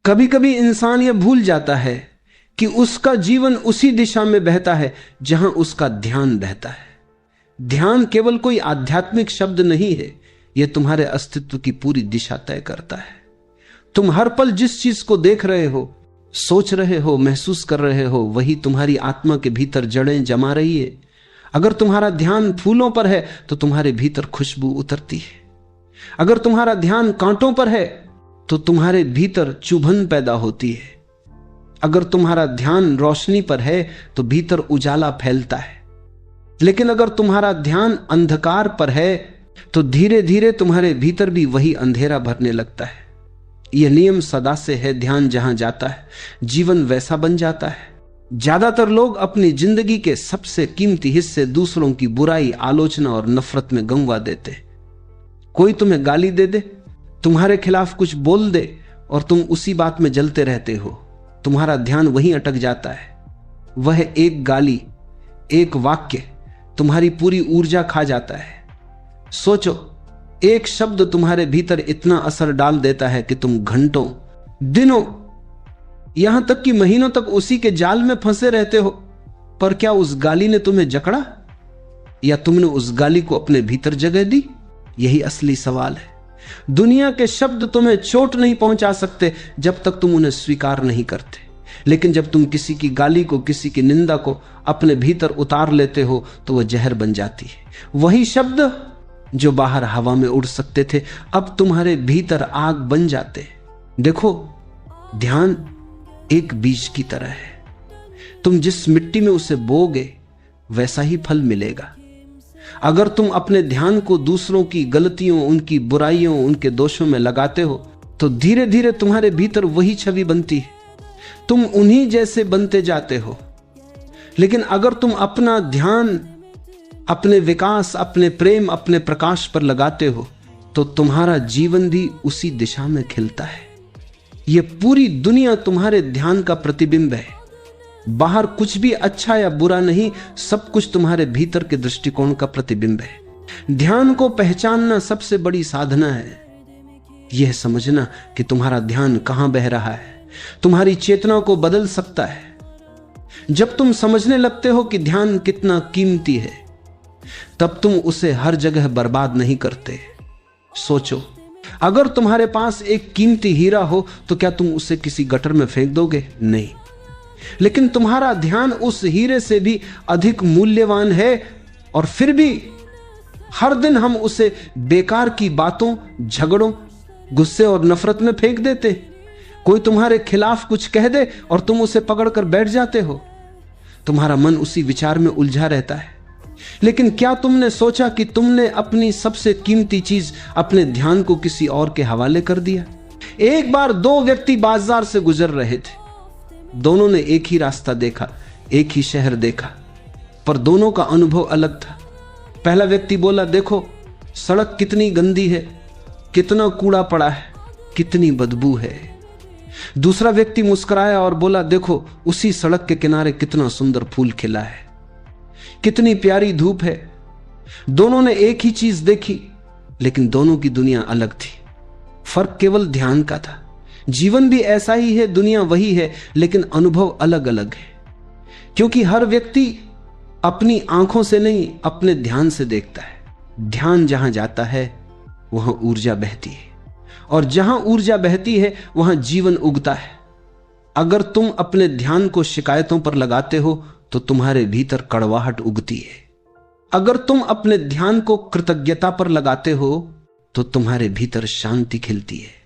कभी कभी इंसान यह भूल जाता है कि उसका जीवन उसी दिशा में बहता है जहां उसका ध्यान बहता है। ध्यान केवल कोई आध्यात्मिक शब्द नहीं है, यह तुम्हारे अस्तित्व की पूरी दिशा तय करता है। तुम हर पल जिस चीज को देख रहे हो, सोच रहे हो, महसूस कर रहे हो, वही तुम्हारी आत्मा के भीतर जड़ें जमा रही है। अगर तुम्हारा ध्यान फूलों पर है तो तुम्हारे भीतर खुशबू उतरती है। अगर तुम्हारा ध्यान कांटों पर है तो तुम्हारे भीतर चुभन पैदा होती है। अगर तुम्हारा ध्यान रोशनी पर है तो भीतर उजाला फैलता है। लेकिन अगर तुम्हारा ध्यान अंधकार पर है तो धीरे धीरे तुम्हारे भीतर भी वही अंधेरा भरने लगता है। यह नियम सदा से है, ध्यान जहां जाता है जीवन वैसा बन जाता है। ज्यादातर लोग अपनी जिंदगी के सबसे कीमती हिस्से दूसरों की बुराई, आलोचना और नफरत में गंवा देते। कोई तुम्हें गाली दे दे, तुम्हारे खिलाफ कुछ बोल दे और तुम उसी बात में जलते रहते हो। तुम्हारा ध्यान वहीं अटक जाता है। वह एक गाली, एक वाक्य तुम्हारी पूरी ऊर्जा खा जाता है। सोचो, एक शब्द तुम्हारे भीतर इतना असर डाल देता है कि तुम घंटों, दिनों, यहां तक कि महीनों तक उसी के जाल में फंसे रहते हो। पर क्या उस गाली ने तुम्हें जकड़ा या तुमने उस गाली को अपने भीतर जगह दी? यही असली सवाल है। दुनिया के शब्द तुम्हें चोट नहीं पहुंचा सकते जब तक तुम उन्हें स्वीकार नहीं करते। लेकिन जब तुम किसी की गाली को, किसी की निंदा को अपने भीतर उतार लेते हो तो वह जहर बन जाती है। वही शब्द जो बाहर हवा में उड़ सकते थे अब तुम्हारे भीतर आग बन जाते। देखो, ध्यान एक बीज की तरह है। तुम जिस मिट्टी में उसे बोओगे वैसा ही फल मिलेगा। अगर तुम अपने ध्यान को दूसरों की गलतियों, उनकी बुराइयों, उनके दोषों में लगाते हो तो धीरे धीरे तुम्हारे भीतर वही छवि बनती है। तुम उन्हीं जैसे बनते जाते हो। लेकिन अगर तुम अपना ध्यान अपने विकास, अपने प्रेम, अपने प्रकाश पर लगाते हो तो तुम्हारा जीवन भी उसी दिशा में खिलता है। यह पूरी दुनिया तुम्हारे ध्यान का प्रतिबिंब है। बाहर कुछ भी अच्छा या बुरा नहीं, सब कुछ तुम्हारे भीतर के दृष्टिकोण का प्रतिबिंब है। ध्यान को पहचानना सबसे बड़ी साधना है। यह समझना कि तुम्हारा ध्यान कहां बह रहा है तुम्हारी चेतना को बदल सकता है। जब तुम समझने लगते हो कि ध्यान कितना कीमती है, तब तुम उसे हर जगह बर्बाद नहीं करते। सोचो, अगर तुम्हारे पास एक कीमती हीरा हो तो क्या तुम उसे किसी गटर में फेंक दोगे? नहीं। लेकिन तुम्हारा ध्यान उस हीरे से भी अधिक मूल्यवान है और फिर भी हर दिन हम उसे बेकार की बातों, झगड़ों, गुस्से और नफरत में फेंक देते। कोई तुम्हारे खिलाफ कुछ कह दे और तुम उसे पकड़कर बैठ जाते हो। तुम्हारा मन उसी विचार में उलझा रहता है। लेकिन क्या तुमने सोचा कि तुमने अपनी सबसे कीमती चीज, अपने ध्यान को किसी और के हवाले कर दिया? एक बार दो व्यक्ति बाजार से गुजर रहे थे। दोनों ने एक ही रास्ता देखा, एक ही शहर देखा, पर दोनों का अनुभव अलग था। पहला व्यक्ति बोला, देखो सड़क कितनी गंदी है, कितना कूड़ा पड़ा है, कितनी बदबू है। दूसरा व्यक्ति मुस्कुराया और बोला, देखो उसी सड़क के किनारे कितना सुंदर फूल खिला है, कितनी प्यारी धूप है। दोनों ने एक ही चीज देखी, लेकिन दोनों की दुनिया अलग थी। फर्क केवल ध्यान का था। जीवन भी ऐसा ही है, दुनिया वही है, लेकिन अनुभव अलग अलग है। क्योंकि हर व्यक्ति अपनी आंखों से नहीं, अपने ध्यान से देखता है। ध्यान जहां जाता है वहां ऊर्जा बहती है, और जहां ऊर्जा बहती है वहां जीवन उगता है। अगर तुम अपने ध्यान को शिकायतों पर लगाते हो तो तुम्हारे भीतर कड़वाहट उगती है। अगर तुम अपने ध्यान को कृतज्ञता पर लगाते हो तो तुम्हारे भीतर शांति खिलती है।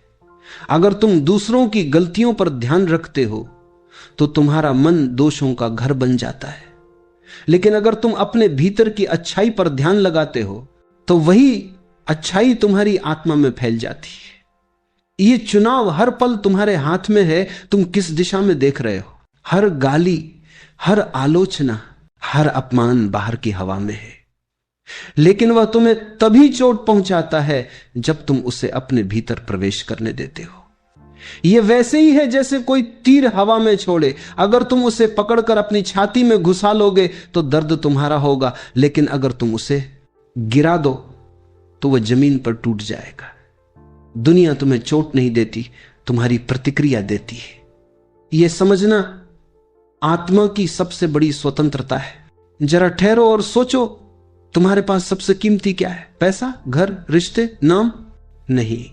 अगर तुम दूसरों की गलतियों पर ध्यान रखते हो तो तुम्हारा मन दोषों का घर बन जाता है। लेकिन अगर तुम अपने भीतर की अच्छाई पर ध्यान लगाते हो तो वही अच्छाई तुम्हारी आत्मा में फैल जाती है। ये चुनाव हर पल तुम्हारे हाथ में है, तुम किस दिशा में देख रहे हो। हर गाली, हर आलोचना, हर अपमान बाहर की हवा में है, लेकिन वह तुम्हें तभी चोट पहुंचाता है जब तुम उसे अपने भीतर प्रवेश करने देते हो। यह वैसे ही है जैसे कोई तीर हवा में छोड़े। अगर तुम उसे पकड़कर अपनी छाती में घुसा लोगे तो दर्द तुम्हारा होगा, लेकिन अगर तुम उसे गिरा दो तो वह जमीन पर टूट जाएगा। दुनिया तुम्हें चोट नहीं देती, तुम्हारी प्रतिक्रिया देती है। यह समझना आत्मा की सबसे बड़ी स्वतंत्रता है। जरा ठहरो और सोचो, तुम्हारे पास सबसे कीमती क्या है? पैसा, घर, रिश्ते, नाम? नहीं,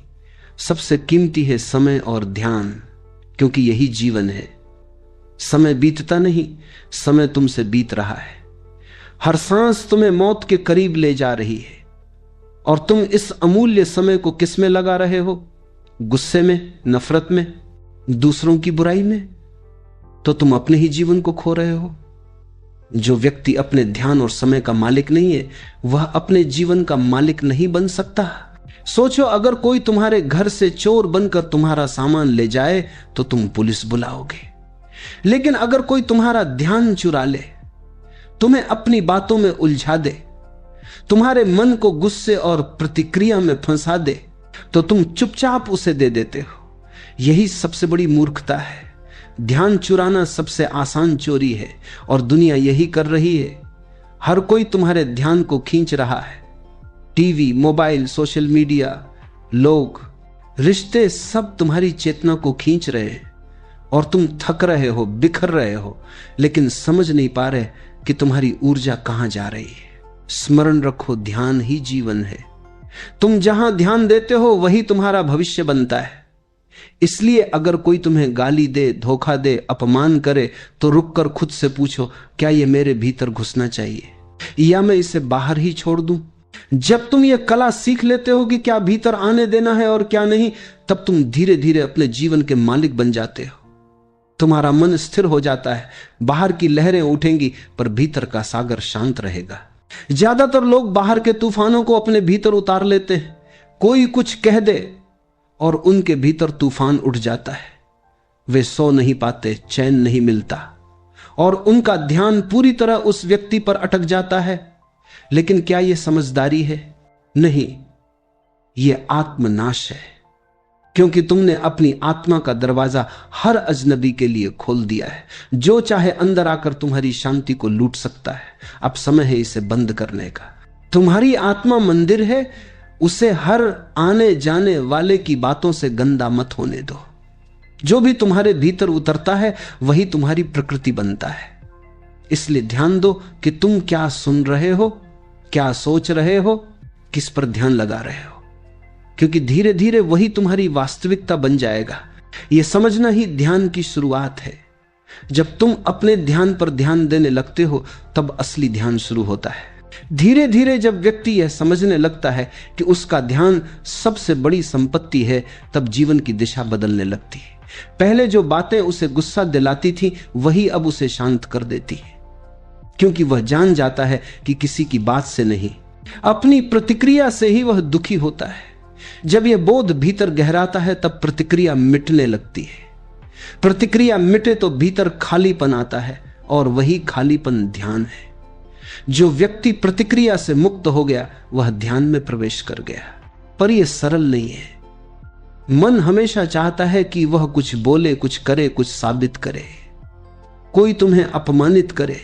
सबसे कीमती है समय और ध्यान, क्योंकि यही जीवन है। समय बीतता नहीं, समय तुमसे बीत रहा है। हर सांस तुम्हें मौत के करीब ले जा रही है, और तुम इस अमूल्य समय को किस में लगा रहे हो? गुस्से में, नफरत में, दूसरों की बुराई में? तो तुम अपने ही जीवन को खो रहे हो। जो व्यक्ति अपने ध्यान और समय का मालिक नहीं है, वह अपने जीवन का मालिक नहीं बन सकता। सोचो, अगर कोई तुम्हारे घर से चोर बनकर तुम्हारा सामान ले जाए तो तुम पुलिस बुलाओगे, लेकिन अगर कोई तुम्हारा ध्यान चुरा ले, तुम्हें अपनी बातों में उलझा दे, तुम्हारे मन को गुस्से और प्रतिक्रिया में फंसा दे, तो तुम चुपचाप उसे दे देते हो। यही सबसे बड़ी मूर्खता है। ध्यान चुराना सबसे आसान चोरी है, और दुनिया यही कर रही है। हर कोई तुम्हारे ध्यान को खींच रहा है। टीवी, मोबाइल, सोशल मीडिया, लोग, रिश्ते, सब तुम्हारी चेतना को खींच रहे हैं, और तुम थक रहे हो, बिखर रहे हो, लेकिन समझ नहीं पा रहे कि तुम्हारी ऊर्जा कहां जा रही है। स्मरण रखो, ध्यान ही जीवन है। तुम जहां ध्यान देते हो वही तुम्हारा भविष्य बनता है। इसलिए अगर कोई तुम्हें गाली दे, धोखा दे, अपमान करे, तो रुककर खुद से पूछो, क्या यह मेरे भीतर घुसना चाहिए या मैं इसे बाहर ही छोड़ दूं? जब तुम यह कला सीख लेते हो कि क्या भीतर आने देना है और क्या नहीं, तब तुम धीरे धीरे अपने जीवन के मालिक बन जाते हो। तुम्हारा मन स्थिर हो जाता है। बाहर की लहरें उठेंगी, पर भीतर का सागर शांत रहेगा। ज्यादातर लोग बाहर के तूफानों को अपने भीतर उतार लेते हैं। कोई कुछ कह दे और उनके भीतर तूफान उठ जाता है। वे सो नहीं पाते, चैन नहीं मिलता, और उनका ध्यान पूरी तरह उस व्यक्ति पर अटक जाता है। लेकिन क्या यह समझदारी है? नहीं, यह आत्मनाश है, क्योंकि तुमने अपनी आत्मा का दरवाजा हर अजनबी के लिए खोल दिया है। जो चाहे अंदर आकर तुम्हारी शांति को लूट सकता है। अब समय है इसे बंद करने का। तुम्हारी आत्मा मंदिर है, उसे हर आने जाने वाले की बातों से गंदा मत होने दो। जो भी तुम्हारे भीतर उतरता है वही तुम्हारी प्रकृति बनता है। इसलिए ध्यान दो कि तुम क्या सुन रहे हो, क्या सोच रहे हो, किस पर ध्यान लगा रहे हो, क्योंकि धीरे धीरे वही तुम्हारी वास्तविकता बन जाएगा। यह समझना ही ध्यान की शुरुआत है। जब तुम अपने ध्यान पर ध्यान देने लगते हो, तब असली ध्यान शुरू होता है। धीरे धीरे जब व्यक्ति यह समझने लगता है कि उसका ध्यान सबसे बड़ी संपत्ति है, तब जीवन की दिशा बदलने लगती है। पहले जो बातें उसे गुस्सा दिलाती थी, वही अब उसे शांत कर देती है, क्योंकि वह जान जाता है कि किसी की बात से नहीं, अपनी प्रतिक्रिया से ही वह दुखी होता है। जब यह बोध भीतर गहराता है, तब प्रतिक्रिया मिटने लगती है। प्रतिक्रिया मिटे तो भीतर खालीपन आता है, और वही खालीपन ध्यान है। जो व्यक्ति प्रतिक्रिया से मुक्त हो गया, वह ध्यान में प्रवेश कर गया। पर यह सरल नहीं है। मन हमेशा चाहता है कि वह कुछ बोले, कुछ करे, कुछ साबित करे। कोई तुम्हें अपमानित करे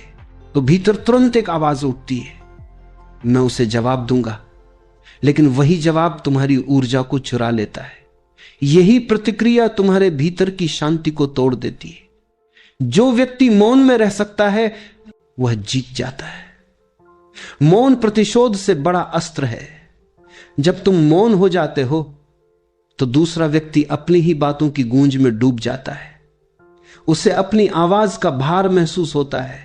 तो भीतर तुरंत एक आवाज उठती है, मैं उसे जवाब दूंगा। लेकिन वही जवाब तुम्हारी ऊर्जा को चुरा लेता है। यही प्रतिक्रिया तुम्हारे भीतर की शांति को तोड़ देती है। जो व्यक्ति मौन में रह सकता है, वह जीत जाता है। मौन प्रतिशोध से बड़ा अस्त्र है। जब तुम मौन हो जाते हो, तो दूसरा व्यक्ति अपनी ही बातों की गूंज में डूब जाता है। उसे अपनी आवाज का भार महसूस होता है।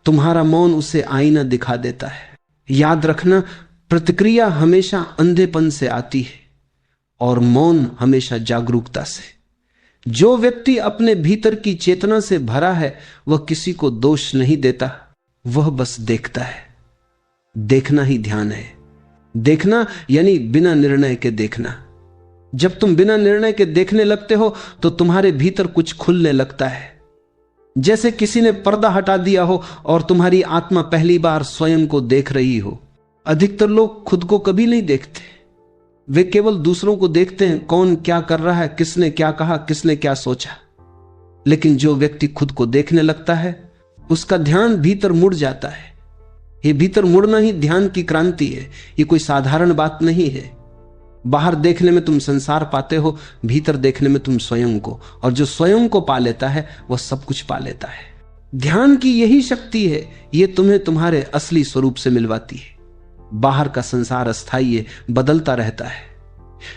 तुम्हारा मौन उसे आईना दिखा देता है। याद रखना, प्रतिक्रिया हमेशा अंधेपन से आती है और मौन हमेशा जागरूकता से। जो व्यक्ति अपने भीतर की चेतना से भरा है, वह किसी को दोष नहीं देता, वह बस देखता है। देखना ही ध्यान है। देखना यानी बिना निर्णय के देखना। जब तुम बिना निर्णय के देखने लगते हो, तो तुम्हारे भीतर कुछ खुलने लगता है, जैसे किसी ने पर्दा हटा दिया हो और तुम्हारी आत्मा पहली बार स्वयं को देख रही हो। अधिकतर लोग खुद को कभी नहीं देखते, वे केवल दूसरों को देखते हैं, कौन क्या कर रहा है, किसने क्या कहा, किसने क्या सोचा। लेकिन जो व्यक्ति खुद को देखने लगता है, उसका ध्यान भीतर मुड़ जाता है। यह भीतर मुड़ना ही ध्यान की क्रांति है। यह कोई साधारण बात नहीं है। बाहर देखने में तुम संसार पाते हो, भीतर देखने में तुम स्वयं को, और जो स्वयं को पा लेता है वह सब कुछ पा लेता है। ध्यान की यही शक्ति है, यह तुम्हें तुम्हारे असली स्वरूप से मिलवाती है। बाहर का संसार अस्थायी है, बदलता रहता है,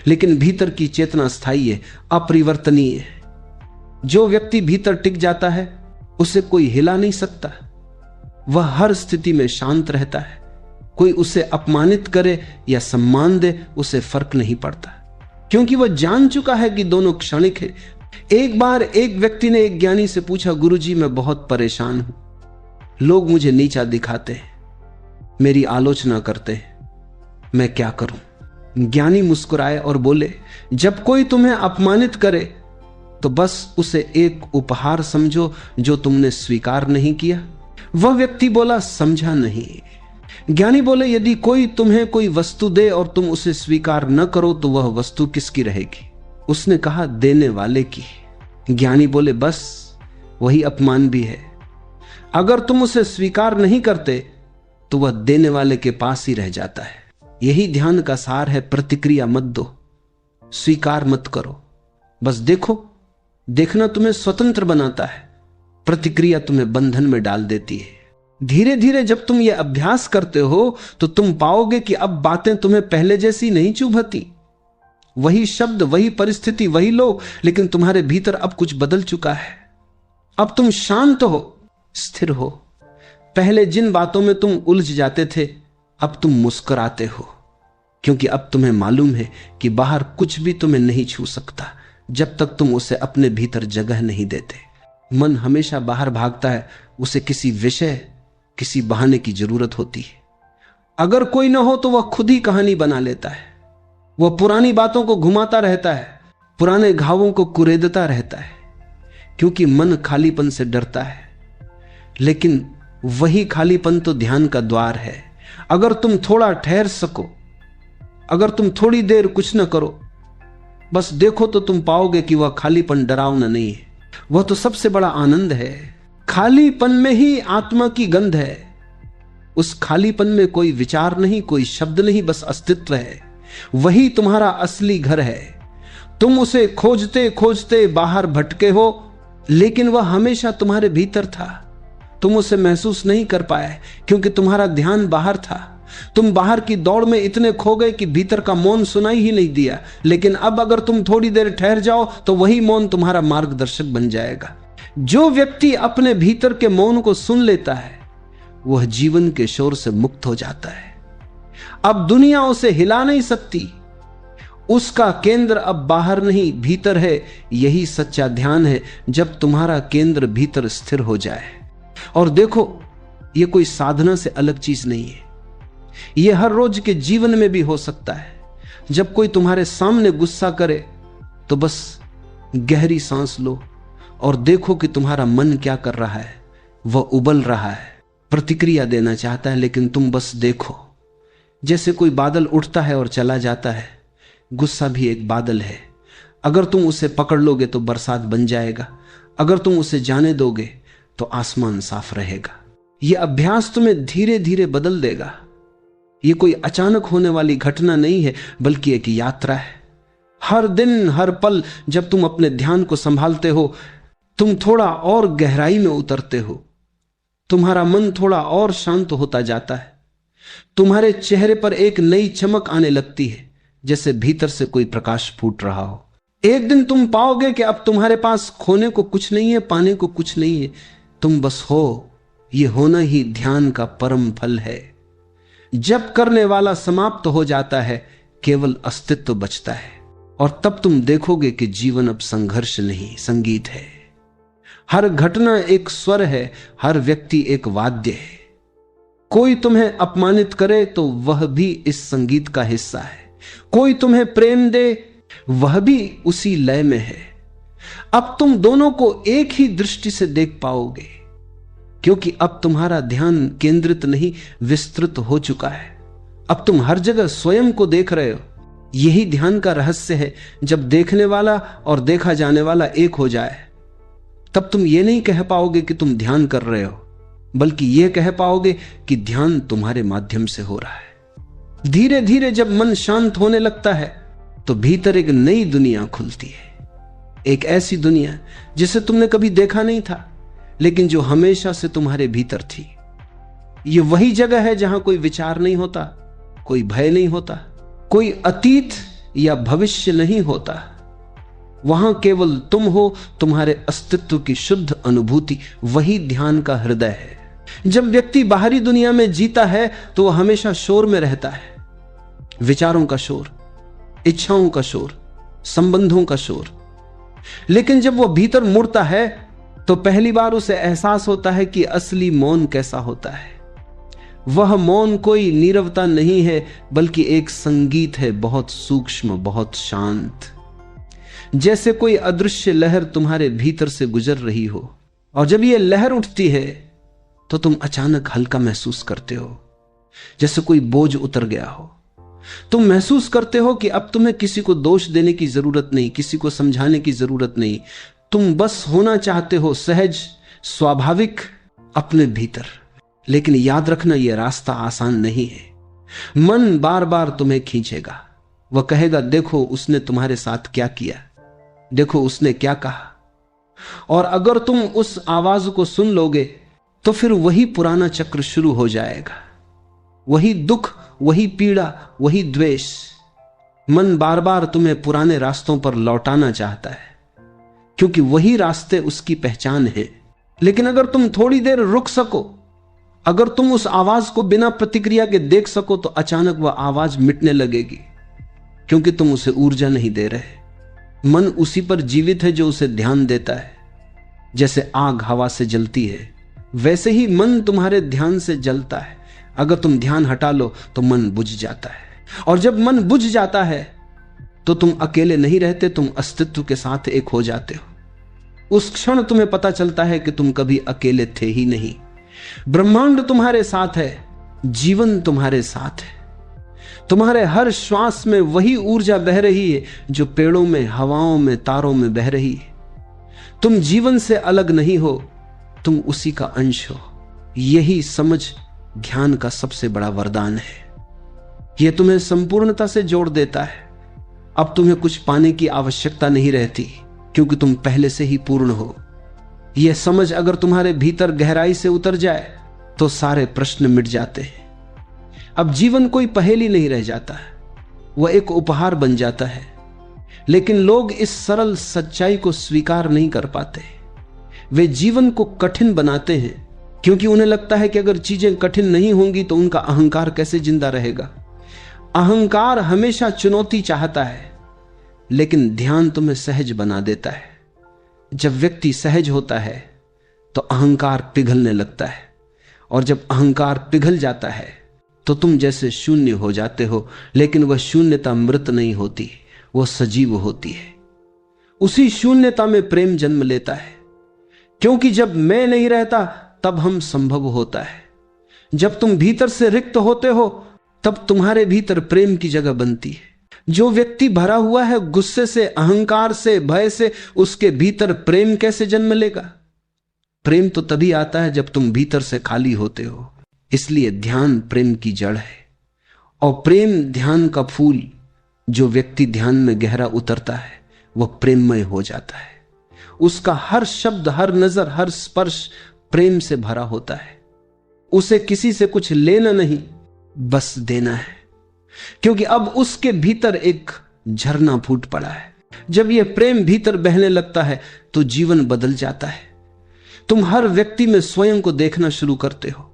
लेकिन भीतर की चेतना स्थायी है, अपरिवर्तनीय है। जो व्यक्ति भीतर टिक जाता है उसे कोई हिला नहीं सकता। वह हर स्थिति में शांत रहता है। कोई उसे अपमानित करे या सम्मान दे, उसे फर्क नहीं पड़ता, क्योंकि वह जान चुका है कि दोनों क्षणिक है। एक बार एक व्यक्ति ने एक ज्ञानी से पूछा, गुरुजी मैं बहुत परेशान हूं, लोग मुझे नीचा दिखाते हैं, मेरी आलोचना करते हैं, मैं क्या करूं? ज्ञानी मुस्कुराए और बोले, जब कोई तुम्हें अपमानित करे तो बस उसे एक उपहार समझो जो तुमने स्वीकार नहीं किया। वह व्यक्ति बोला, समझा नहीं। ज्ञानी बोले, यदि कोई तुम्हें कोई वस्तु दे और तुम उसे स्वीकार न करो तो वह वस्तु किसकी रहेगी? उसने कहा, देने वाले की। ज्ञानी बोले, बस वही अपमान भी है। अगर तुम उसे स्वीकार नहीं करते तो वह देने वाले के पास ही रह जाता है। यही ध्यान का सार है। प्रतिक्रिया मत दो, स्वीकार मत करो, बस देखो। देखना तुम्हें स्वतंत्र बनाता है, प्रतिक्रिया तुम्हें बंधन में डाल देती है। धीरे धीरे जब तुम यह अभ्यास करते हो तो तुम पाओगे कि अब बातें तुम्हें पहले जैसी नहीं चुभती। वही शब्द, वही परिस्थिति, वही लोग, लेकिन तुम्हारे भीतर अब कुछ बदल चुका है। अब तुम शांत हो, स्थिर हो। पहले जिन बातों में तुम उलझ जाते थे अब तुम मुस्कुराते हो, क्योंकि अब तुम्हें मालूम है कि बाहर कुछ भी तुम्हें नहीं छू सकता जब तक तुम उसे अपने भीतर जगह नहीं देते। मन हमेशा बाहर भागता है, उसे किसी विषय, किसी बहाने की जरूरत होती है। अगर कोई ना हो तो वह खुद ही कहानी बना लेता है। वह पुरानी बातों को घुमाता रहता है, पुराने घावों को कुरेदता रहता है, क्योंकि मन खालीपन से डरता है। लेकिन वही खालीपन तो ध्यान का द्वार है। अगर तुम थोड़ा ठहर सको, अगर तुम थोड़ी देर कुछ न करो, बस देखो, तो तुम पाओगे कि वह खालीपन डरावना नहीं है। वह तो सबसे बड़ा आनंद है। खालीपन में ही आत्मा की गंध है। उस खालीपन में कोई विचार नहीं, कोई शब्द नहीं, बस अस्तित्व है। वही तुम्हारा असली घर है। तुम उसे खोजते खोजते बाहर भटके हो, लेकिन वह हमेशा तुम्हारे भीतर था। तुम उसे महसूस नहीं कर पाए क्योंकि तुम्हारा ध्यान बाहर था। तुम बाहर की दौड़ में इतने खो गए कि भीतर का मौन सुनाई ही नहीं दिया। लेकिन अब अगर तुम थोड़ी देर ठहर जाओ तो वही मौन तुम्हारा मार्गदर्शक बन जाएगा। जो व्यक्ति अपने भीतर के मौन को सुन लेता है वह जीवन के शोर से मुक्त हो जाता है। अब दुनिया उसे हिला नहीं सकती। उसका केंद्र अब बाहर नहीं, भीतर है। यही सच्चा ध्यान है, जब तुम्हारा केंद्र भीतर स्थिर हो जाए। और देखो, यह कोई साधना से अलग चीज नहीं है। यह हर रोज के जीवन में भी हो सकता है। जब कोई तुम्हारे सामने गुस्सा करे तो बस गहरी सांस लो और देखो कि तुम्हारा मन क्या कर रहा है। वह उबल रहा है, प्रतिक्रिया देना चाहता है, लेकिन तुम बस देखो। जैसे कोई बादल उठता है और चला जाता है, गुस्सा भी एक बादल है। अगर तुम उसे पकड़ लोगे तो बरसात बन जाएगा। अगर तुम उसे जाने दोगे तो आसमान साफ रहेगा। यह अभ्यास तुम्हें धीरे धीरे बदल देगा। यह कोई अचानक होने वाली घटना नहीं है, बल्कि एक यात्रा है। हर दिन, हर पल जब तुम अपने ध्यान को संभालते हो, तुम थोड़ा और गहराई में उतरते हो। तुम्हारा मन थोड़ा और शांत होता जाता है। तुम्हारे चेहरे पर एक नई चमक आने लगती है, जैसे भीतर से कोई प्रकाश फूट रहा हो। एक दिन तुम पाओगे कि अब तुम्हारे पास खोने को कुछ नहीं है, पाने को कुछ नहीं है। तुम बस हो। यह होना ही ध्यान का परम फल है। जब करने वाला समाप्त हो जाता है, केवल अस्तित्व बचता है। और तब तुम देखोगे कि जीवन अब संघर्ष नहीं, संगीत है। हर घटना एक स्वर है, हर व्यक्ति एक वाद्य है। कोई तुम्हें अपमानित करे तो वह भी इस संगीत का हिस्सा है। कोई तुम्हें प्रेम दे, वह भी उसी लय में है। अब तुम दोनों को एक ही दृष्टि से देख पाओगे, क्योंकि अब तुम्हारा ध्यान केंद्रित नहीं, विस्तृत हो चुका है। अब तुम हर जगह स्वयं को देख रहे हो। यही ध्यान का रहस्य है। जब देखने वाला और देखा जाने वाला एक हो जाए, तब तुम ये नहीं कह पाओगे कि तुम ध्यान कर रहे हो, बल्कि यह कह पाओगे कि ध्यान तुम्हारे माध्यम से हो रहा है। धीरे धीरे जब मन शांत होने लगता है तो भीतर एक नई दुनिया खुलती है, एक ऐसी दुनिया जिसे तुमने कभी देखा नहीं था, लेकिन जो हमेशा से तुम्हारे भीतर थी। ये वही जगह है जहां कोई विचार नहीं होता, कोई भय नहीं होता, कोई अतीत या भविष्य नहीं होता। वहां केवल तुम हो, तुम्हारे अस्तित्व की शुद्ध अनुभूति। वही ध्यान का हृदय है। जब व्यक्ति बाहरी दुनिया में जीता है तो वह हमेशा शोर में रहता है, विचारों का शोर, इच्छाओं का शोर, संबंधों का शोर। लेकिन जब वह भीतर मुड़ता है तो पहली बार उसे एहसास होता है कि असली मौन कैसा होता है। वह मौन कोई नीरवता नहीं है, बल्कि एक संगीत है, बहुत सूक्ष्म, बहुत शांत। जैसे कोई अदृश्य लहर तुम्हारे भीतर से गुजर रही हो, और जब यह लहर उठती है तो तुम अचानक हल्का महसूस करते हो, जैसे कोई बोझ उतर गया हो। तुम महसूस करते हो कि अब तुम्हें किसी को दोष देने की जरूरत नहीं, किसी को समझाने की जरूरत नहीं। तुम बस होना चाहते हो सहज, स्वाभाविक, अपने भीतर। लेकिन याद रखना, यह रास्ता आसान नहीं है। मन बार बार तुम्हें खींचेगा। वह कहेगा, देखो उसने तुम्हारे साथ क्या किया, देखो उसने क्या कहा। और अगर तुम उस आवाज को सुन लोगे तो फिर वही पुराना चक्र शुरू हो जाएगा। वही दुख, वही पीड़ा, वही द्वेष। मन बार बार तुम्हें पुराने रास्तों पर लौटाना चाहता है, क्योंकि वही रास्ते उसकी पहचान है। लेकिन अगर तुम थोड़ी देर रुक सको, अगर तुम उस आवाज को बिना प्रतिक्रिया के देख सको, तो अचानक वह आवाज मिटने लगेगी, क्योंकि तुम उसे ऊर्जा नहीं दे रहे। मन उसी पर जीवित है जो उसे ध्यान देता है। जैसे आग हवा से जलती है, वैसे ही मन तुम्हारे ध्यान से जलता है। अगर तुम ध्यान हटा लो तो मन बुझ जाता है, और जब मन बुझ जाता है तो तुम अकेले नहीं रहते, तुम अस्तित्व के साथ एक हो जाते हो। उस क्षण तुम्हें पता चलता है कि तुम कभी अकेले थे ही नहीं। ब्रह्मांड तुम्हारे साथ है, जीवन तुम्हारे साथ है। तुम्हारे हर श्वास में वही ऊर्जा बह रही है जो पेड़ों में, हवाओं में, तारों में बह रही है। तुम जीवन से अलग नहीं हो, तुम उसी का अंश हो। यही समझ ध्यान का सबसे बड़ा वरदान है। यह तुम्हें संपूर्णता से जोड़ देता है। अब तुम्हें कुछ पाने की आवश्यकता नहीं रहती, क्योंकि तुम पहले से ही पूर्ण हो। यह समझ अगर तुम्हारे भीतर गहराई से उतर जाए तो सारे प्रश्न मिट जाते हैं। अब जीवन कोई पहेली नहीं रह जाता है, वह एक उपहार बन जाता है। लेकिन लोग इस सरल सच्चाई को स्वीकार नहीं कर पाते। वे जीवन को कठिन बनाते हैं, क्योंकि उन्हें लगता है कि अगर चीजें कठिन नहीं होंगी तो उनका अहंकार कैसे जिंदा रहेगा। अहंकार हमेशा चुनौती चाहता है, लेकिन ध्यान तुम्हें सहज बना देता है। जब व्यक्ति सहज होता है तो अहंकार पिघलने लगता है, और जब अहंकार पिघल जाता है तो तुम जैसे शून्य हो जाते हो। लेकिन वह शून्यता मृत नहीं होती, वह सजीव होती है। उसी शून्यता में प्रेम जन्म लेता है, क्योंकि जब मैं नहीं रहता तब हम संभव होता है। जब तुम भीतर से रिक्त होते हो तब तुम्हारे भीतर प्रेम की जगह बनती है। जो व्यक्ति भरा हुआ है गुस्से से, अहंकार से, भय से, उसके भीतर प्रेम कैसे जन्म लेगा? प्रेम तो तभी आता है जब तुम भीतर से खाली होते हो। इसलिए ध्यान प्रेम की जड़ है, और प्रेम ध्यान का फूल। जो व्यक्ति ध्यान में गहरा उतरता है वह प्रेममय हो जाता है। उसका हर शब्द, हर नजर, हर स्पर्श प्रेम से भरा होता है। उसे किसी से कुछ लेना नहीं, बस देना है, क्योंकि अब उसके भीतर एक झरना फूट पड़ा है। जब यह प्रेम भीतर बहने लगता है तो जीवन बदल जाता है। तुम हर व्यक्ति में स्वयं को देखना शुरू करते हो।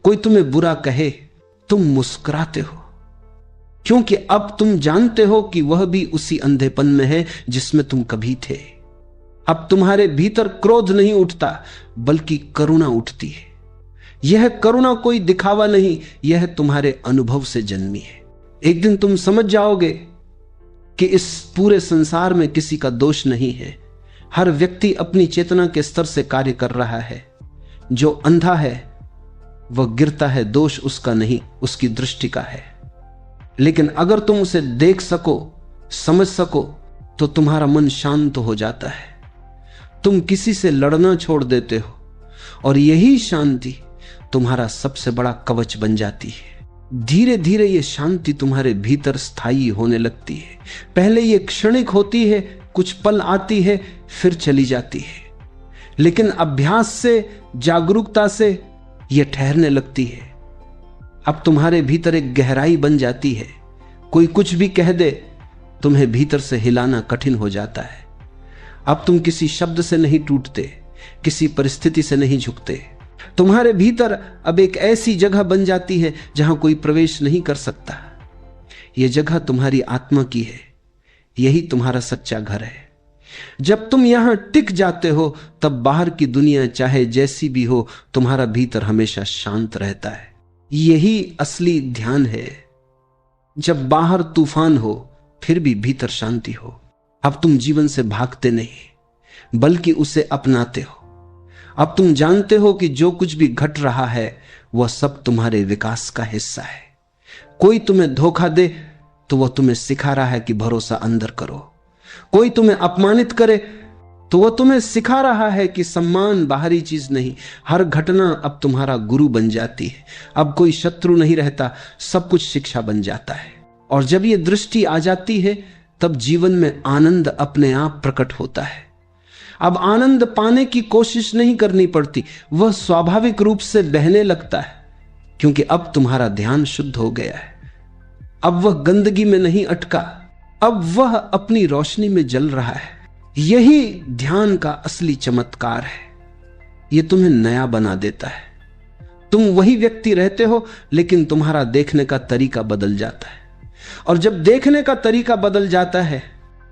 कोई तुम्हें बुरा कहे, तुम मुस्कुराते हो, क्योंकि अब तुम जानते हो कि वह भी उसी अंधेपन में है जिसमें तुम कभी थे। अब तुम्हारे भीतर क्रोध नहीं उठता, बल्कि करुणा उठती है। यह करुणा कोई दिखावा नहीं, यह तुम्हारे अनुभव से जन्मी है। एक दिन तुम समझ जाओगे कि इस पूरे संसार में किसी का दोष नहीं है। हर व्यक्ति अपनी चेतना के स्तर से कार्य कर रहा है। जो अंधा है वह गिरता है, दोष उसका नहीं, उसकी दृष्टि का है। लेकिन अगर तुम उसे देख सको, समझ सको, तो तुम्हारा मन शांत हो जाता है। तुम किसी से लड़ना छोड़ देते हो, और यही शांति तुम्हारा सबसे बड़ा कवच बन जाती है। धीरे धीरे ये शांति तुम्हारे भीतर स्थायी होने लगती है। पहले ये क्षणिक होती है, कुछ पल आती है, फिर चली जाती है, लेकिन अभ्यास से, जागरूकता से ये ठहरने लगती है। अब तुम्हारे भीतर एक गहराई बन जाती है। कोई कुछ भी कह दे, तुम्हें भीतर से हिलाना कठिन हो जाता है। अब तुम किसी शब्द से नहीं टूटते, किसी परिस्थिति से नहीं झुकते। तुम्हारे भीतर अब एक ऐसी जगह बन जाती है जहां कोई प्रवेश नहीं कर सकता। यह जगह तुम्हारी आत्मा की है, यही तुम्हारा सच्चा घर है। जब तुम यहां टिक जाते हो, तब बाहर की दुनिया चाहे जैसी भी हो, तुम्हारा भीतर हमेशा शांत रहता है। यही असली ध्यान है। जब बाहर तूफान हो, फिर भी भीतर शांति हो। अब तुम जीवन से भागते नहीं, बल्कि उसे अपनाते हो। अब तुम जानते हो कि जो कुछ भी घट रहा है, वह सब तुम्हारे विकास का हिस्सा है। कोई तुम्हें धोखा दे तो वह तुम्हें सिखा रहा है कि भरोसा अंदर करो। कोई तुम्हें अपमानित करे तो वह तुम्हें सिखा रहा है कि सम्मान बाहरी चीज नहीं। हर घटना अब तुम्हारा गुरु बन जाती है। अब कोई शत्रु नहीं रहता, सब कुछ शिक्षा बन जाता है। और जब यह दृष्टि आ जाती है, तब जीवन में आनंद अपने आप प्रकट होता है। अब आनंद पाने की कोशिश नहीं करनी पड़ती, वह स्वाभाविक रूप से बहने लगता है, क्योंकि अब तुम्हारा ध्यान शुद्ध हो गया है। अब वह गंदगी में नहीं अटका, अब वह अपनी रोशनी में जल रहा है। यही ध्यान का असली चमत्कार है। यह तुम्हें नया बना देता है। तुम वही व्यक्ति रहते हो, लेकिन तुम्हारा देखने का तरीका बदल जाता है। और जब देखने का तरीका बदल जाता है,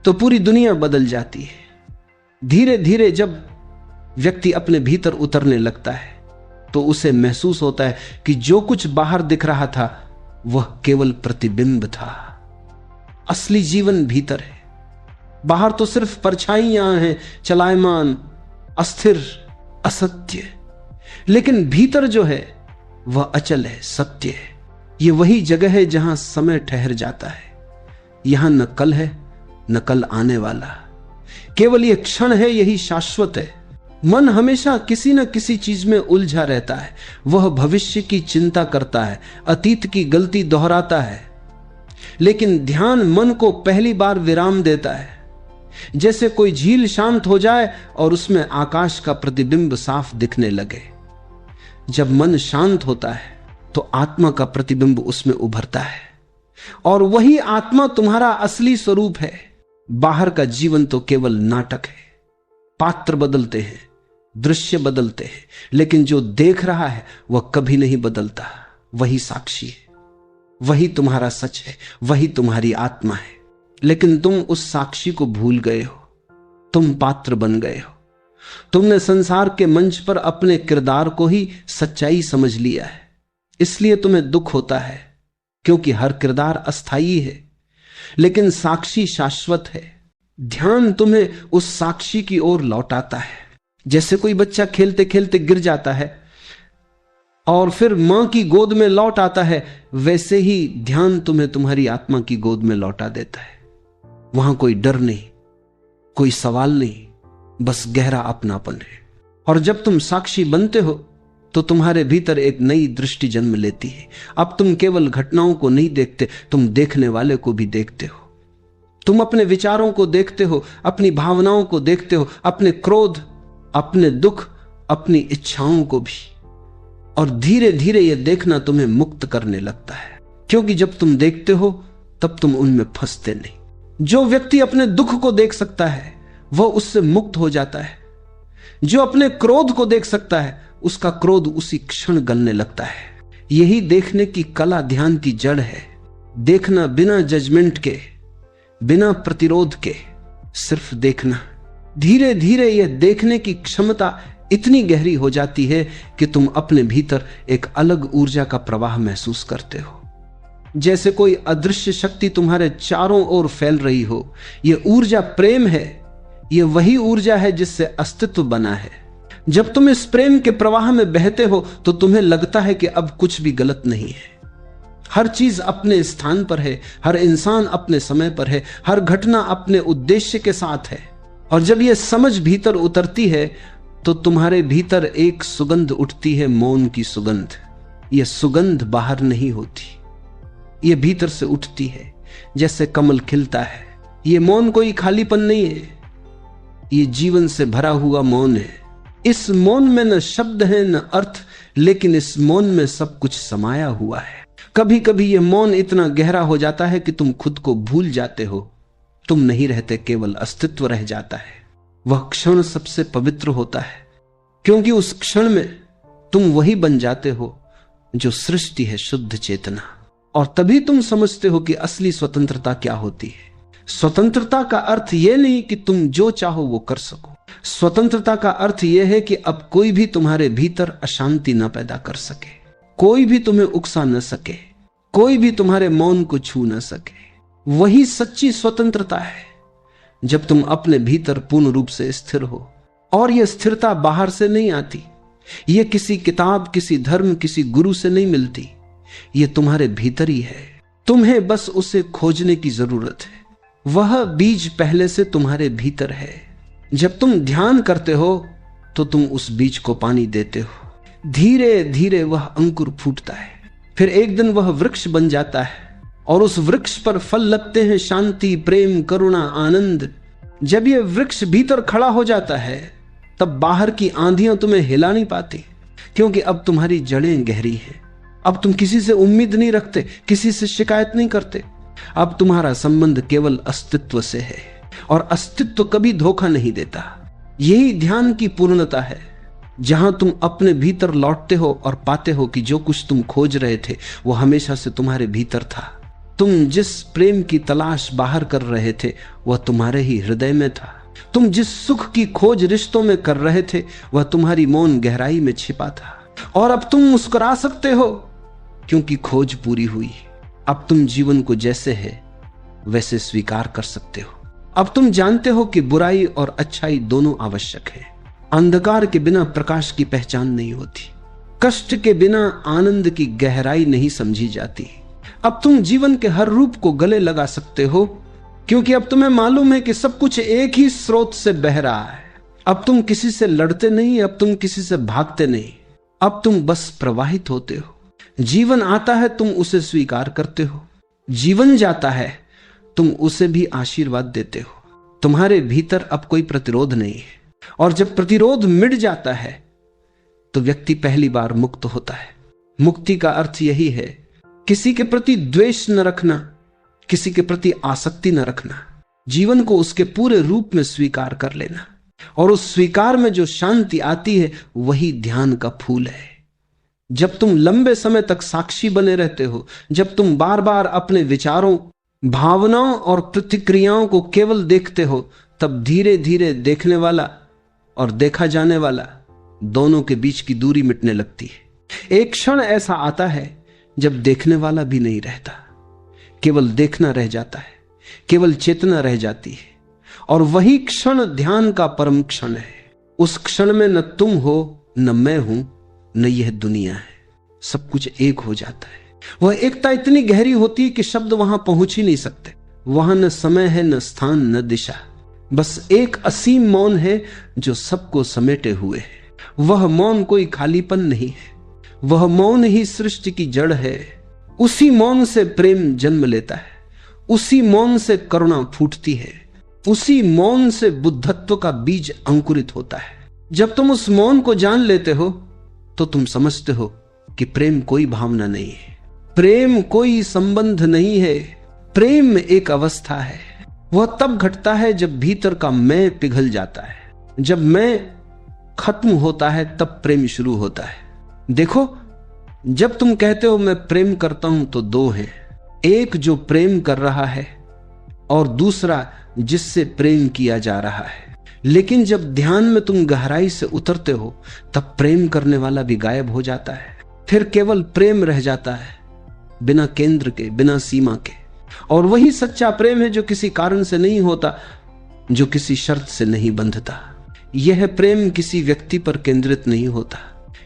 तो पूरी दुनिया बदल जाती है। धीरे धीरे जब व्यक्ति अपने भीतर उतरने लगता है, तो उसे महसूस होता है कि जो कुछ बाहर दिख रहा था, वह केवल प्रतिबिंब था। असली जीवन भीतर है। बाहर तो सिर्फ परछाइयां हैं, चलायमान, अस्थिर, असत्य। लेकिन भीतर जो है वह अचल है, सत्य है। यह वही जगह है जहां समय ठहर जाता है। यहां न कल है, न कल आने वाला, केवल यह क्षण है, यही शाश्वत है। मन हमेशा किसी न किसी चीज में उलझा रहता है। वह भविष्य की चिंता करता है, अतीत की गलती दोहराता है। लेकिन ध्यान मन को पहली बार विराम देता है। जैसे कोई झील शांत हो जाए और उसमें आकाश का प्रतिबिंब साफ दिखने लगे। जब मन शांत होता है, तो आत्मा का प्रतिबिंब उसमें उभरता है, और वही आत्मा तुम्हारा असली स्वरूप है। बाहर का जीवन तो केवल नाटक है। पात्र बदलते हैं, दृश्य बदलते हैं, लेकिन जो देख रहा है वह कभी नहीं बदलता। वही साक्षी है, वही तुम्हारा सच है, वही तुम्हारी आत्मा है। लेकिन तुम उस साक्षी को भूल गए हो। तुम पात्र बन गए हो। तुमने संसार के मंच पर अपने किरदार को ही सच्चाई समझ लिया है। इसलिए तुम्हें दुख होता है, क्योंकि हर किरदार अस्थायी है, लेकिन साक्षी शाश्वत है। ध्यान तुम्हें उस साक्षी की ओर लौटाता है। जैसे कोई बच्चा खेलते खेलते गिर जाता है और फिर मां की गोद में लौट आता है, वैसे ही ध्यान तुम्हें तुम्हारी आत्मा की गोद में लौटा देता है। वहां कोई डर नहीं, कोई सवाल नहीं, बस गहरा अपनापन है। और जब तुम साक्षी बनते हो, तो तुम्हारे भीतर एक नई दृष्टि जन्म लेती है। अब तुम केवल घटनाओं को नहीं देखते, तुम देखने वाले को भी देखते हो। तुम अपने विचारों को देखते हो, अपनी भावनाओं को देखते हो, अपने क्रोध, अपने दुख, अपनी इच्छाओं को भी। और धीरे धीरे यह देखना तुम्हें मुक्त करने लगता है, क्योंकि जब तुम देखते हो, तब तुम उनमें फंसते नहीं। जो व्यक्ति अपने दुख को देख सकता है, वह उससे मुक्त हो जाता है। जो अपने क्रोध को देख सकता है, उसका क्रोध उसी क्षण गलने लगता है। यही देखने की कला ध्यान की जड़ है। देखना बिना जजमेंट के, बिना प्रतिरोध के, सिर्फ देखना। धीरे धीरे यह देखने की क्षमता इतनी गहरी हो जाती है कि तुम अपने भीतर एक अलग ऊर्जा का प्रवाह महसूस करते हो, जैसे कोई अदृश्य शक्ति तुम्हारे चारों ओर फैल रही हो। यह ऊर्जा प्रेम है। यह वही ऊर्जा है जिससे अस्तित्व बना है। जब तुम इस प्रेम के प्रवाह में बहते हो, तो तुम्हें लगता है कि अब कुछ भी गलत नहीं है। हर चीज अपने स्थान पर है, हर इंसान अपने समय पर है, हर घटना अपने उद्देश्य के साथ है। और जब यह समझ भीतर उतरती है, तो तुम्हारे भीतर एक सुगंध उठती है, मौन की सुगंध। यह सुगंध बाहर नहीं होती, ये भीतर से उठती है जैसे कमल खिलता है। ये मौन कोई खालीपन नहीं है, ये जीवन से भरा हुआ मौन है। इस मौन में न शब्द है न अर्थ, लेकिन इस मौन में सब कुछ समाया हुआ है। कभी कभी ये मौन इतना गहरा हो जाता है कि तुम खुद को भूल जाते हो। तुम नहीं रहते, केवल अस्तित्व रह जाता है। वह क्षण सबसे पवित्र होता है, क्योंकि उस क्षण में तुम वही बन जाते हो जो सृष्टि है, शुद्ध चेतना। और तभी तुम समझते हो कि असली स्वतंत्रता क्या होती है। स्वतंत्रता का अर्थ यह नहीं कि तुम जो चाहो वो कर सको। स्वतंत्रता का अर्थ यह है कि अब कोई भी तुम्हारे भीतर अशांति न पैदा कर सके, कोई भी तुम्हें उकसा न सके, कोई भी तुम्हारे मौन को छू न सके। वही सच्ची स्वतंत्रता है जब तुम अपने भीतर पूर्ण रूप से स्थिर हो। और यह स्थिरता बाहर से नहीं आती, यह किसी किताब, किसी धर्म, किसी गुरु से नहीं मिलती। यह तुम्हारे भीतर ही है, तुम्हें बस उसे खोजने की जरूरत है। वह बीज पहले से तुम्हारे भीतर है। जब तुम ध्यान करते हो तो तुम उस बीज को पानी देते हो। धीरे धीरे वह अंकुर फूटता है, फिर एक दिन वह वृक्ष बन जाता है और उस वृक्ष पर फल लगते हैं, शांति, प्रेम, करुणा, आनंद। जब यह वृक्ष भीतर खड़ा हो जाता है तब बाहर की आंधियां तुम्हें हिला नहीं पाती, क्योंकि अब तुम्हारी जड़ें गहरी हैं। अब तुम किसी से उम्मीद नहीं रखते, किसी से शिकायत नहीं करते। अब तुम्हारा संबंध केवल अस्तित्व से है, और अस्तित्व कभी धोखा नहीं देता। यही ध्यान की पूर्णता है, जहां तुम अपने भीतर लौटते हो और पाते हो कि जो कुछ तुम खोज रहे थे वो हमेशा से तुम्हारे भीतर था। तुम जिस प्रेम की तलाश बाहर कर रहे थे वह तुम्हारे ही हृदय में था। तुम जिस सुख की खोज रिश्तों में कर रहे थे वह तुम्हारी मौन गहराई में छिपा था। और अब तुम मुस्कुरा सकते हो क्योंकि खोज पूरी हुई। अब तुम जीवन को जैसे है वैसे स्वीकार कर सकते हो। अब तुम जानते हो कि बुराई और अच्छाई दोनों आवश्यक है। अंधकार के बिना प्रकाश की पहचान नहीं होती, कष्ट के बिना आनंद की गहराई नहीं समझी जाती। अब तुम जीवन के हर रूप को गले लगा सकते हो, क्योंकि अब तुम्हें मालूम है कि सब कुछ एक ही स्रोत से बह रहा है। अब तुम किसी से लड़ते नहीं, अब तुम किसी से भागते नहीं, अब तुम बस प्रवाहित होते हो। जीवन आता है, तुम उसे स्वीकार करते हो। जीवन जाता है, तुम उसे भी आशीर्वाद देते हो। तुम्हारे भीतर अब कोई प्रतिरोध नहीं है, और जब प्रतिरोध मिट जाता है तो व्यक्ति पहली बार मुक्त होता है। मुक्ति का अर्थ यही है, किसी के प्रति द्वेष न रखना, किसी के प्रति आसक्ति न रखना, जीवन को उसके पूरे रूप में स्वीकार कर लेना। और उस स्वीकार में जो शांति आती है वही ध्यान का फूल है। जब तुम लंबे समय तक साक्षी बने रहते हो, जब तुम बार बार अपने विचारों, भावनाओं और प्रतिक्रियाओं को केवल देखते हो, तब धीरे धीरे देखने वाला और देखा जाने वाला दोनों के बीच की दूरी मिटने लगती है। एक क्षण ऐसा आता है जब देखने वाला भी नहीं रहता, केवल देखना रह जाता है, केवल चेतना रह जाती है। और वही क्षण ध्यान का परम क्षण है। उस क्षण में न तुम हो, न मैं हूं, न यह दुनिया है, सब कुछ एक हो जाता है। वह एकता इतनी गहरी होती है कि शब्द वहां पहुंच ही नहीं सकते। वहां न समय है, न स्थान, न दिशा, बस एक असीम मौन है जो सबको समेटे हुए है। वह मौन कोई खालीपन नहीं है, वह मौन ही सृष्टि की जड़ है। उसी मौन से प्रेम जन्म लेता है, उसी मौन से करुणा फूटती है, उसी मौन से बुद्धत्व का बीज अंकुरित होता है। जब तुम उस मौन को जान लेते हो तो तुम समझते हो कि प्रेम कोई भावना नहीं है, प्रेम कोई संबंध नहीं है, प्रेम एक अवस्था है। वह तब घटता है जब भीतर का मैं पिघल जाता है। जब मैं खत्म होता है तब प्रेम शुरू होता है। देखो, जब तुम कहते हो मैं प्रेम करता हूं तो दो हैं, एक जो प्रेम कर रहा है और दूसरा जिससे प्रेम किया जा रहा है। लेकिन जब ध्यान में तुम गहराई से उतरते हो तब प्रेम करने वाला भी गायब हो जाता है। फिर केवल प्रेम रह जाता है, बिना केंद्र के, बिना सीमा के। और वही सच्चा प्रेम है जो किसी कारण से नहीं होता, जो किसी शर्त से नहीं बंधता। यह प्रेम किसी व्यक्ति पर केंद्रित नहीं होता,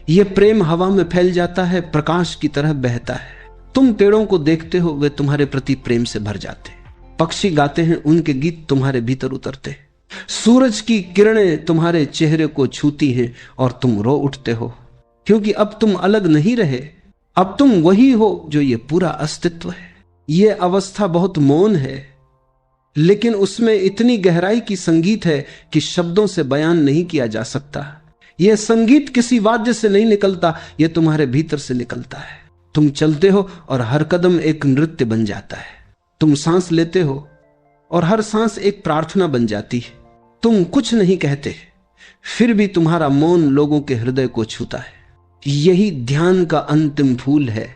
यह प्रेम हवा में फैल जाता है, प्रकाश की तरह बहता है। तुम पेड़ों को देखते हो, वे तुम्हारे प्रति प्रेम से भर जाते। पक्षी गाते हैं, उनके गीत तुम्हारे भीतर उतरते। सूरज की किरणें तुम्हारे चेहरे को छूती हैं और तुम रो उठते हो, क्योंकि अब तुम अलग नहीं रहे, अब तुम वही हो जो ये पूरा अस्तित्व है। यह अवस्था बहुत मौन है, लेकिन उसमें इतनी गहराई की संगीत है कि शब्दों से बयान नहीं किया जा सकता। यह संगीत किसी वाद्य से नहीं निकलता, यह तुम्हारे भीतर से निकलता है। तुम चलते हो और हर कदम एक नृत्य बन जाता है। तुम सांस लेते हो और हर सांस एक प्रार्थना बन जाती है। तुम कुछ नहीं कहते, फिर भी तुम्हारा मौन लोगों के हृदय को छूता है। यही ध्यान का अंतिम फूल है,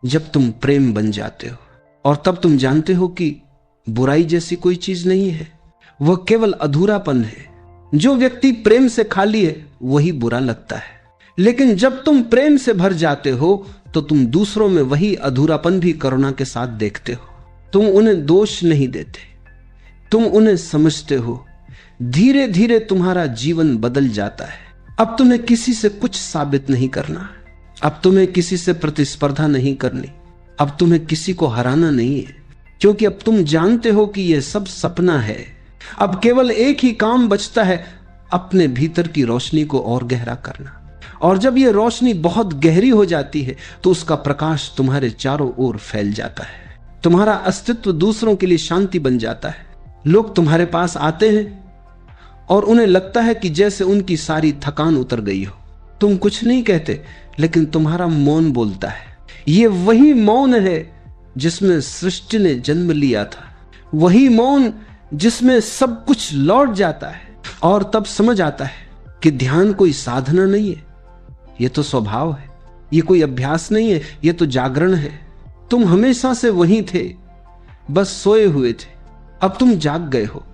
जब तुम प्रेम बन जाते हो। और तब तुम जानते हो कि बुराई जैसी कोई चीज नहीं है, वह केवल अधूरापन है। जो व्यक्ति प्रेम से खाली है वही बुरा लगता है, लेकिन जब तुम प्रेम से भर जाते हो तो तुम दूसरों में वही अधूरापन भी करुणा के साथ देखते हो। तुम उन्हें दोष नहीं देते, तुम उन्हें समझते हो। धीरे धीरे तुम्हारा जीवन बदल जाता है। अब तुम्हें किसी से कुछ साबित नहीं करना, अब तुम्हें किसी से प्रतिस्पर्धा नहीं करनी, अब तुम्हें किसी को हराना नहीं है, क्योंकि अब तुम जानते हो कि यह सब सपना है। अब केवल एक ही काम बचता है, अपने भीतर की रोशनी को और गहरा करना। और जब यह रोशनी बहुत गहरी हो जाती है तो उसका प्रकाश तुम्हारे चारों ओर फैल जाता है। तुम्हारा अस्तित्व दूसरों के लिए शांति बन जाता है। लोग तुम्हारे पास आते हैं और उन्हें लगता है कि जैसे उनकी सारी थकान उतर गई हो। तुम कुछ नहीं कहते, लेकिन तुम्हारा मौन बोलता है। यह वही मौन है जिसमें सृष्टि ने जन्म लिया था, वही मौन जिसमें सब कुछ लौट जाता है। और तब समझ आता है कि ध्यान कोई साधना नहीं है, यह तो स्वभाव है। यह कोई अभ्यास नहीं है, यह तो जागरण है। तुम हमेशा से वहीं थे, बस सोए हुए थे। अब तुम जाग गए हो।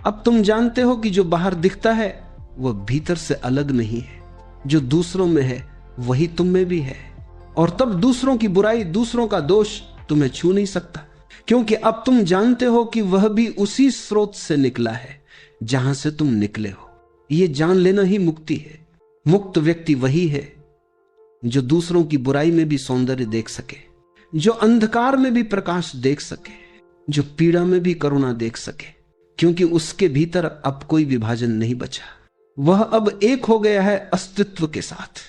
अब तुम जानते हो कि जो बाहर दिखता है वह भीतर से अलग नहीं है। जो दूसरों में है वही तुम में भी है। और तब दूसरों की बुराई, दूसरों का दोष तुम्हें छू नहीं सकता, क्योंकि अब तुम जानते हो कि वह भी उसी स्रोत से निकला है जहां से तुम निकले हो। यह जान लेना ही मुक्ति है। मुक्त व्यक्ति वही है जो दूसरों की बुराई में भी सौंदर्य देख सके, जो अंधकार में भी प्रकाश देख सके, जो पीड़ा में भी करुणा देख सके, क्योंकि उसके भीतर अब कोई विभाजन नहीं बचा। वह अब एक हो गया है अस्तित्व के साथ।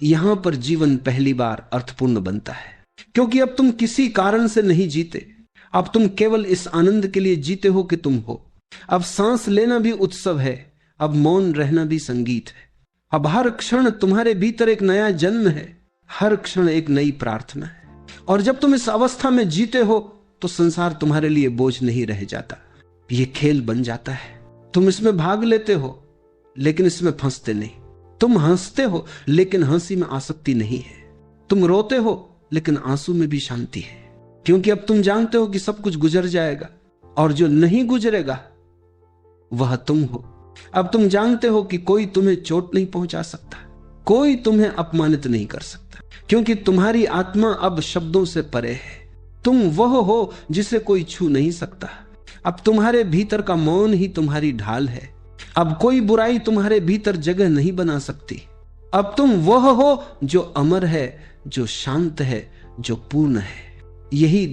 यहां पर जीवन पहली बार अर्थपूर्ण बनता है, क्योंकि अब तुम किसी कारण से नहीं जीते। अब तुम केवल इस आनंद के लिए जीते हो कि तुम हो। अब सांस लेना भी उत्सव है, अब मौन रहना भी संगीत है। अब हर क्षण तुम्हारे भीतर एक नया जन्म है, हर क्षण एक नई प्रार्थना है। और जब तुम इस अवस्था में जीते हो तो संसार तुम्हारे लिए बोझ नहीं रह जाता, ये खेल बन जाता है। तुम इसमें भाग लेते हो लेकिन इसमें फंसते नहीं। तुम हंसते हो लेकिन हंसी में आसक्ति नहीं है। तुम रोते हो लेकिन आंसू में भी शांति है, क्योंकि अब तुम जानते हो कि सब कुछ गुजर जाएगा और जो नहीं गुजरेगा वह तुम हो। अब तुम जानते हो कि कोई तुम्हें चोट नहीं पहुंचा सकता, कोई तुम्हें अपमानित नहीं कर सकता, क्योंकि तुम्हारी आत्मा अब शब्दों से परे है। तुम वह हो जिसे कोई छू नहीं सकता। अब तुम्हारे भीतर का मौन ही तुम्हारी ढाल है। अब कोई बुराई तुम्हारे भीतर जगह नहीं बना सकती। अब तुम वह हो जो अमर है, जो शांत है, जो पूर्ण है। यही